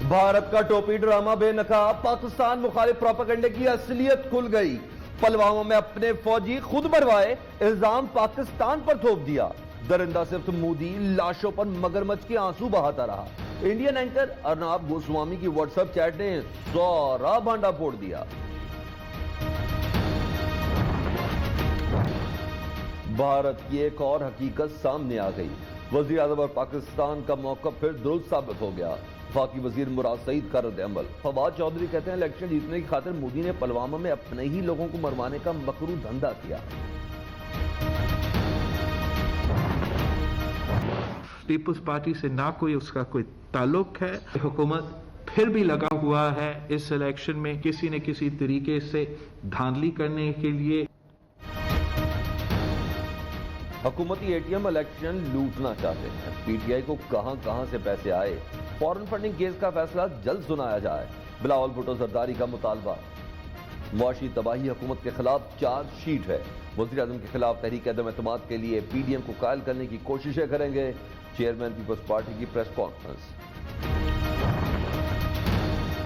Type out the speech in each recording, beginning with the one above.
भारत का टोपी ड्रामा बेनकाब, पाकिस्तान मुखालिफ प्रोपेगेंडे की असलियत खुल गई। पुलवामा में अपने फौजी खुद मरवाए, इल्जाम पाकिस्तान पर थोप दिया। दरिंदा सिर्फ मोदी लाशों पर मगरमच्छ के आंसू बहाता रहा। इंडियन एंकर अर्नाब गोस्वामी की व्हाट्सएप चैट ने सारा भांडा फोड़ दिया। भारत की एक और हकीकत सामने आ गई। वजीर आज़म और पाकिस्तान का मौक़िफ़ फिर दुरुस्त साबित हो गया। वफाकी वजीर मुराद सईद का रद्द-ए-अमल। फवाद चौधरी कहते हैं इलेक्शन जीतने की खातिर मोदी ने पुलवामा में अपने ही लोगों को मरवाने का मकरू धंधा किया। पीपल्स पार्टी से ना कोई उसका कोई ताल्लुक है। हुकूमत फिर भी लगा हुआ है इस इलेक्शन में किसी न किसी तरीके से धांधली करने के लिए। हुकूमती एटीएम इलेक्शन लूटना चाहते हैं। पीटीआई को कहां से पैसे आए, फॉरेन फंडिंग केस का फैसला जल्द सुनाया जाए। बिलावल भुट्टो जरदारी का मुतालबा। मुआशी तबाही हुकूमत के खिलाफ चार्जशीट है। वज़ीर आज़म के खिलाफ तहरीक अदम एतमाद के लिए पीडीएम को कायल करने की कोशिशें करेंगे। चेयरमैन पीपल्स पार्टी की प्रेस कॉन्फ्रेंस।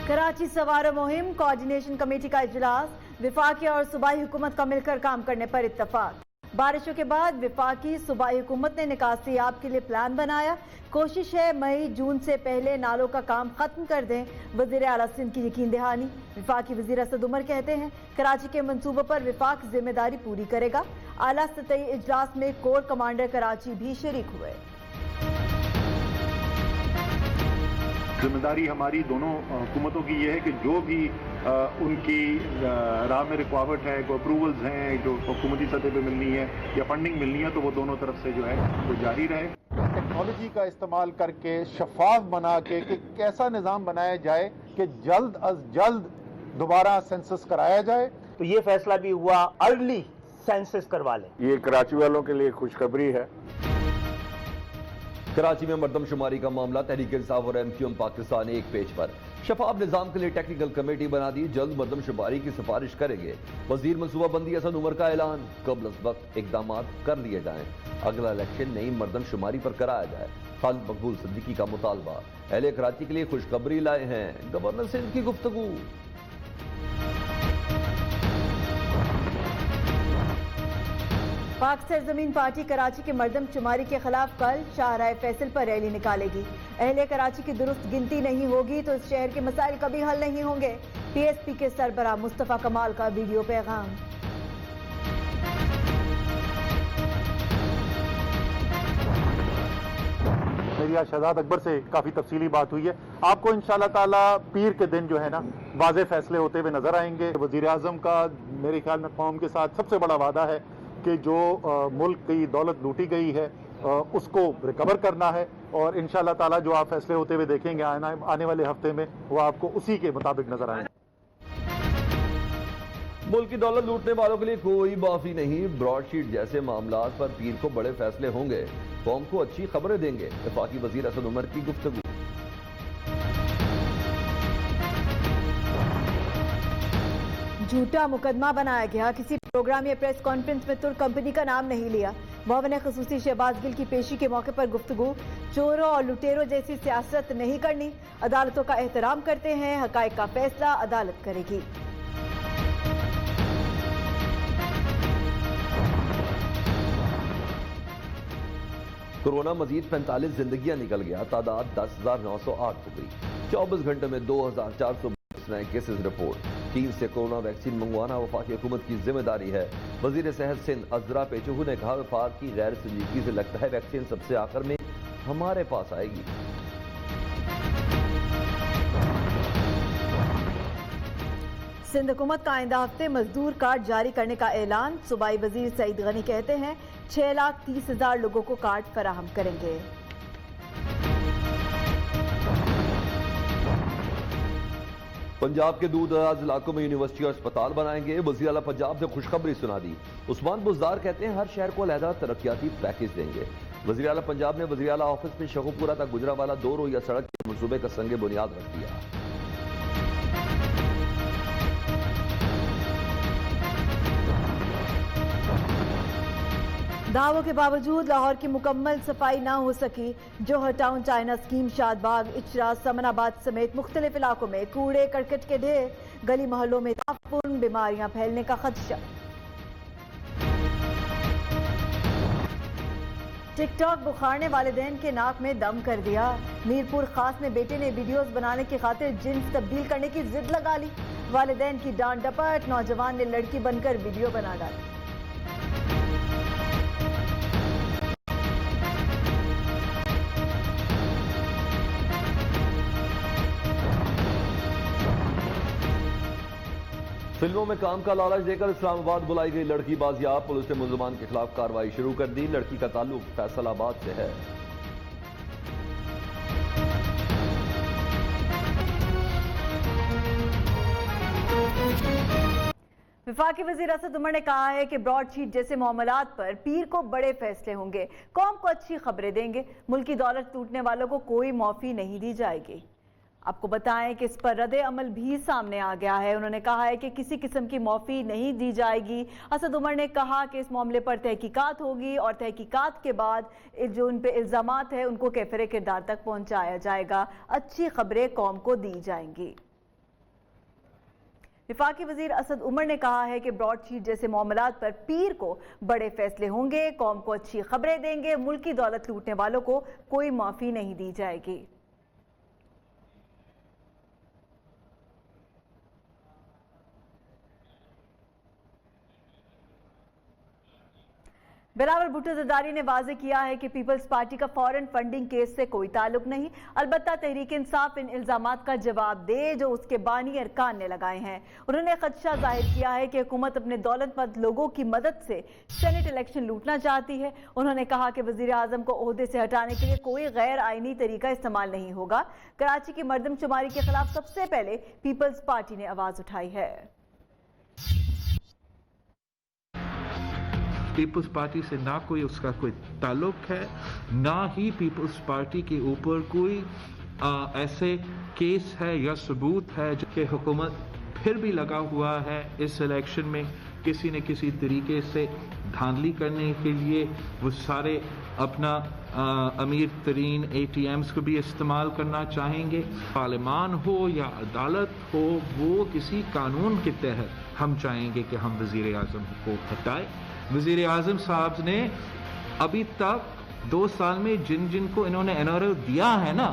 कराची सवारो मुहिम कोऑर्डिनेशन कमेटी का इजलास। विफाकी और सूबाई हुकूमत का मिलकर काम करने पर इत्तफाक। बारिशों के बाद विफाकी सूबाई हुकूमत ने निकासियाब के लिए प्लान बनाया। कोशिश है मई जून से पहले नालों का काम खत्म कर दें। वजीर आला सिंध की यकीन दहानी। विफाकी वजीर असद उमर कहते हैं कराची के मंसूबों पर विफाक जिम्मेदारी पूरी करेगा। आला सतही इजलास में कोर कमांडर कराची भी शरीक हुए। जिम्मेदारी हमारी दोनों हुकूमतों की ये है कि जो भी उनकी राह में रुकावट है, कोई अप्रूवल्स हैं जो हुकूमती सतह पे मिलनी है या फंडिंग मिलनी है, तो वो दोनों तरफ से जो है वो जारी रहे। टेक्नोलॉजी का इस्तेमाल करके शफाफ बना के कि कैसा निज़ाम बनाया जाए कि जल्द अज जल्द दोबारा सेंसस कराया जाए। तो ये फैसला भी हुआ अर्ली सेंसस करवा लें। ये कराची वालों के लिए खुशखबरी है। कराची में मर्दमशुमारी का मामला तहरीक इंसाफ और एमक्यूएम पाकिस्तान एक पेज पर। शफाफ निजाम के लिए टेक्निकल कमेटी बना दी, जल्द मर्दमशुमारी की सिफारिश करेंगे। वजीर मनसूबाबंदी असद उमर का ऐलान, कबल वक्त इकदाम कर लिए जाएं। अगला इलेक्शन नई मर्दमशुमारी पर कराया जाए। खालिद मकबूल सिद्दीकी का मुतालबा। अहले कराची के लिए खुशखबरी लाए हैं गवर्नर सिंध की गुफ्तगू। पाक सरजमीन पार्टी कराची के मर्दमशुमारी के खिलाफ कल शाहराह फैसल पर रैली निकालेगी। अहले कराची की दुरुस्त गिनती नहीं होगी तो इस शहर के मसाइल कभी हल नहीं होंगे। पीएसपी के सरबराह मुस्तफा कमाल का वीडियो पैगाम। मेरी आज शहजाद अकबर से काफ़ी तफसीली बात हुई है। आपको इंशाअल्लाह ताला पीर के दिन जो है ना वाज़े फैसले होते हुए नजर आएंगे। वज़ीर आज़म का मेरे ख्याल में कौम के साथ सबसे बड़ा वादा है कि जो मुल्क की दौलत लूटी गई है उसको रिकवर करना है, और इंशाअल्लाह ताला जो आप फैसले होते हुए देखेंगे आने वाले हफ्ते में वो आपको उसी के मुताबिक नजर आएंगे। मुल्क की दौलत लूटने वालों के लिए कोई माफी नहीं। ब्रॉडशीट जैसे मामलात पर पीर को बड़े फैसले होंगे, कौम को अच्छी खबरें देंगे। वफाकी वजीर असद उमर की गुफ्तगू। झूठा मुकदमा बनाया गया। किसी प्रोग्राम या प्रेस कॉन्फ्रेंस में तुर्क कंपनी का नाम नहीं लिया। मुआविन ख़ुसूसी शहबाज गिल की पेशी के मौके पर गुफ्तगू। चोरों और लुटेरों जैसी सियासत नहीं करनी, अदालतों का एहतराम करते हैं, हकायक का फैसला अदालत करेगी। कोरोना मजीद 45 जिंदगियां निकल गया। तादाद 10,908 हो गई। 24 घंटे में 2,422 नए केसेस रिपोर्ट। चीन से कोरोना वैक्सीन मंगवाना वफाकी हुकूमत की जिम्मेदारी है। वजीर सेहत सिंध अजरा पेचुहू ने कहा वफाक की गैर संजीदगी से लगता है वैक्सीन सबसे आखिर में हमारे पास आएगी। सिंध हुकूमत का आइंदा हफ्ते मजदूर कार्ड जारी करने का ऐलान। सूबाई वजीर सईद गनी कहते हैं 6,30,000 लोगों को कार्ड फराहम करेंगे। पंजाब के दूर दराज इलाकों में यूनिवर्सिटी और अस्पताल बनाएंगे। वज़ीर आला पंजाब ने खुशखबरी सुना दी। उस्मान बुज़दार कहते हैं हर शहर को अलहदा तरक्याती पैकेज देंगे। वज़ीर आला पंजाब ने वज़ीर आला ऑफिस में शगुपुरा तक गुजरावाला 2 रोइया सड़क के मंसूबे का संगे बुनियाद रख दिया। दावों के बावजूद लाहौर की मुकम्मल सफाई ना हो सकी। Johar Town China Scheme, Shadbagh, Ichhra, Samanabad समेत मुख्तलिफ इलाकों में कूड़े करकट के ढेर, गली मोहल्लों में ताफुन, बीमारियां फैलने का खदशा। टिकटॉक बुखार ने वालिदैन के नाक में दम कर दिया। मीरपुर खास में बेटे ने वीडियोस बनाने की खातिर जिन्स तब्दील करने की जिद लगा ली। वालिदैन की डांट डपट, नौजवान ने लड़की बनकर वीडियो बना डाली। फिल्मों में काम का लालच देकर इस्लामाबाद बुलाई गई लड़की बाजियाब। पुलिस ने मुल्जिमान के खिलाफ कार्रवाई शुरू कर दी। लड़की का ताल्लुक फैसलाबाद से है। वफाकी वजीर असद उमर ने कहा है कि ब्रॉडशीट जैसे मामलात पर पीर को बड़े फैसले होंगे, कौम को अच्छी खबरें देंगे, मुल्की दौलत लूटने वालों को कोई माफी नहीं दी जाएगी। आपको बताएं कि इस पर रद्द अमल भी सामने आ गया है। उन्होंने कहा है कि किसी किस्म की माफी नहीं दी जाएगी। असद उमर ने कहा कि इस मामले पर तहकीकात होगी और तहकीकात के बाद जो उन पे इल्जामात है उनको कैफरे किरदार तक पहुंचाया जाएगा। अच्छी खबरें कौम को दी जाएंगी। वफाकी वजीर असद उमर ने कहा है कि ब्रॉडशीट जैसे मामलात पर पीर को बड़े फैसले होंगे, कौम को अच्छी खबरें देंगे, मुल्की दौलत लूटने वालों को कोई माफी नहीं दी जाएगी। बिलावल भुट्टो जरदारी ने वाजे किया है कि पीपल्स पार्टी का फॉरेन फंडिंग केस से कोई ताल्लुक नहीं, अलबत्ता तहरीक इंसाफ इन इल्जामात का जवाब दे जो उसके बानी अरकान ने लगाए हैं। उन्होंने खदशा जाहिर किया है कि हुकूमत अपने दौलतमंद लोगों की मदद से सेनेट इलेक्शन लूटना चाहती है। उन्होंने कहा कि वजीर आजम को ओहदे से हटाने के लिए कोई गैर आईनी तरीका इस्तेमाल नहीं होगा। कराची की मर्दमशुमारी के खिलाफ सबसे पहले पीपल्स पार्टी ने आवाज उठाई है। पीपल्स पार्टी से ना कोई उसका कोई ताल्लुक है, ना ही पीपल्स पार्टी के ऊपर कोई ऐसे केस है या सबूत है कि हुकूमत फिर भी लगा हुआ है इस इलेक्शन में किसी न किसी तरीके से धांधली करने के लिए। वो सारे अपना अमीर तरीन ATMs को भी इस्तेमाल करना चाहेंगे। पार्लियामान हो या अदालत हो, वो किसी कानून के तहत हम चाहेंगे कि हम वजीर आजम को हटाए। वजीर आजम साहब ने अभी तक 2 साल में जिन को इन्होंने NRO दिया है ना,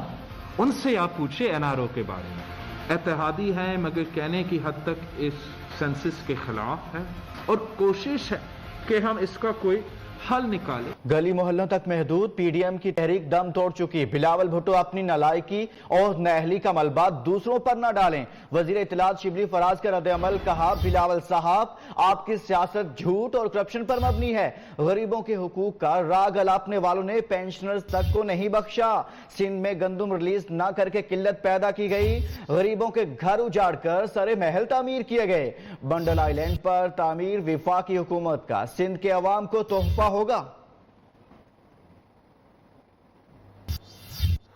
उनसे आप पूछे NRO के बारे में। इत्तेहादी है मगर कहने की हद तक इस सेंसस के खिलाफ है और कोशिश है कि हम इसका कोई हल निकाले। गली मोहल्लों तक महदूद PDM की तहरीक दम तोड़ चुकी। बिलावल भुट्टो अपनी नालायकी और नाअहली का मलबा दूसरों पर न डालें। वजीर इत्तलात शिबली फराज का रद्द अमल, कहा बिलावल साहब आपकी सियासत झूठ और करप्शन पर मबनी है। गरीबों के हुकूक का राग अलापने वालों ने पेंशनर्स तक को नहीं बख्शा। सिंध में गंदम रिलीज न करके किल्लत पैदा की गई। गरीबों के घर उजाड़ कर सरे महल तामीर किए गए। बंडल आइलैंड पर तामीर वफाकी हुकूमत का सिंध के अवाम को तोहफा होगा।